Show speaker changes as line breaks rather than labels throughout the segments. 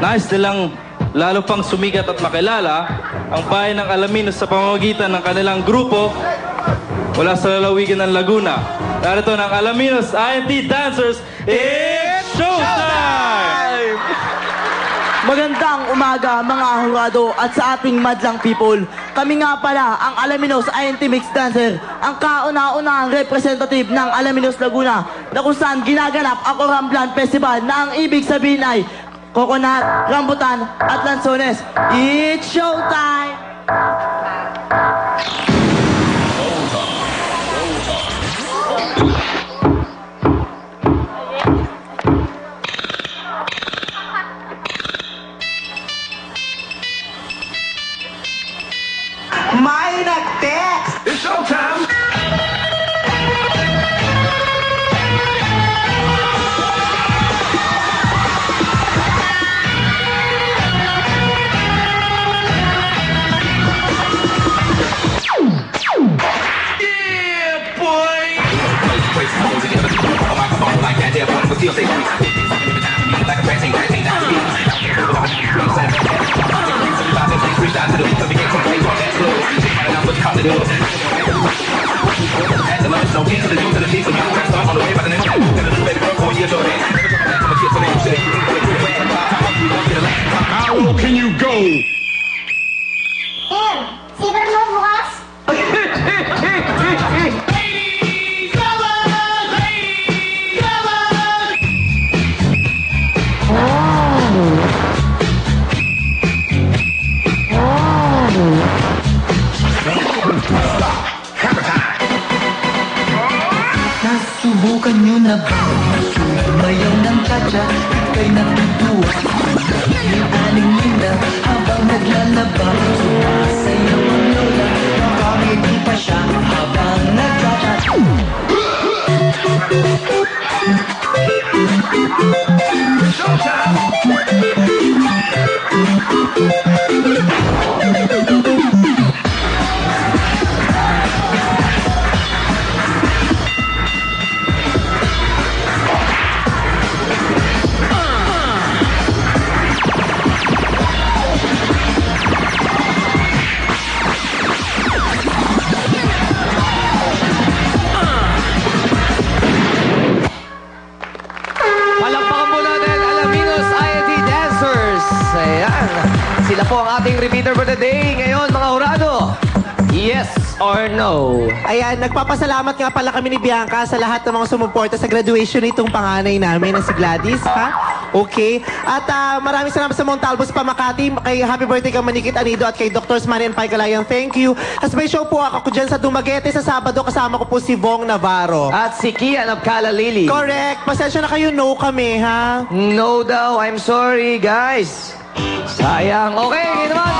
nais nilang lalo pang sumikat at makilala ang bayan ng Alaminos sa pamamagitan ng kanilang grupo mula sa lalawigan ng Laguna. Narito ng Alaminos INT Dancers, it's showtime!
Magandang umaga mga hurado at sa ating madlang people. Kami nga pala ang Alaminos INT Mix Dancer, ang kauna-unahang representative ng Alaminos Laguna na kung saan ginaganap ang Oramblan Festival na ang ibig sabihin ay coconut, rambutan at lansones. It's showtime!
May nag-text!
It's showtime! Yeah, boy! How low can you go?
Siber mo bukas?
Nasubukan nyo na ba? Mayaw ng katsa, ika'y natutuwa. Yung aling linda, habang naglalaba. Sumasayaw ang lola, nakangiti pa siya habang nagchat.
Palakpakan po natin Alaminos INT Dancers. Ayan. Sila po ang ating repeater for the day. Ngayon, mga hurado, yes or no?
Ayan, nagpapasalamat nga pala kami ni Bianca sa lahat ng mga sumuporta sa graduation nitong panganay namin na si Gladys, ha? Okay. At maraming salamat sa Montalbos pa Makati, kay happy birthday kay Manikit Anido at kay Dr. Marian Paigalayan. Thank you. As may show po ako dyan sa Dumaguete sa Sabado, kasama ko po si Vong Navarro.
At si Kian of Cala Lili.
Correct. Pasensya na kayo, no kami, ha?
No daw. I'm sorry, guys. Sayang. Okay, ngayon naman.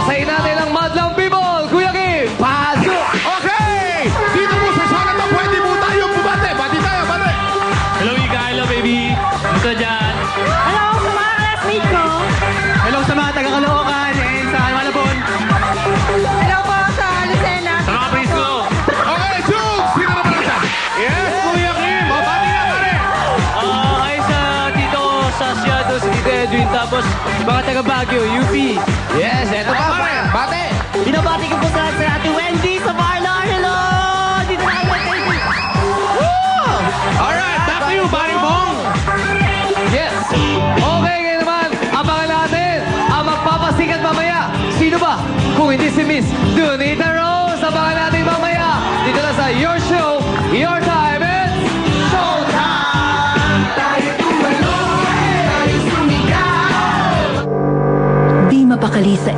Masayin natin ang madlang people. Kuya Kim, pasok!
Okay! Dito po sa sana to, pwede po tayo bumate. Bati tayo, bati!
Hello, Ika. Hello, baby. Ito dyan.
Hello sa mga classmate ko.
Hello sa mga taga-Caloocan and sa Malabon.
Hello po sa Lucena.
Sa mga praise ko.
Okay, Jules! Sino naman natin? Yes, Kuya Kim! O, bati na, pare!
Ay sa dito sa Seattle, si Tito Edwin. Tapos, mga taga Baguio, UP.
Yes, eto pa.
Bate!
Binabati ko po sa Ate Wendy sa Barlar. Hello! Dito na kami.
Alright, back to you, Paring Bong!
Yes. Okay, ngayon naman, abangan natin ang magpapasikat mamaya. Sino ba? Kung hindi si Miss Donita Rose, abangan natin mamaya. Dito na sa Your Show, Your Time, it's showtime!
Tayo tumalo, tayo sumigaw.
Di mapakali sa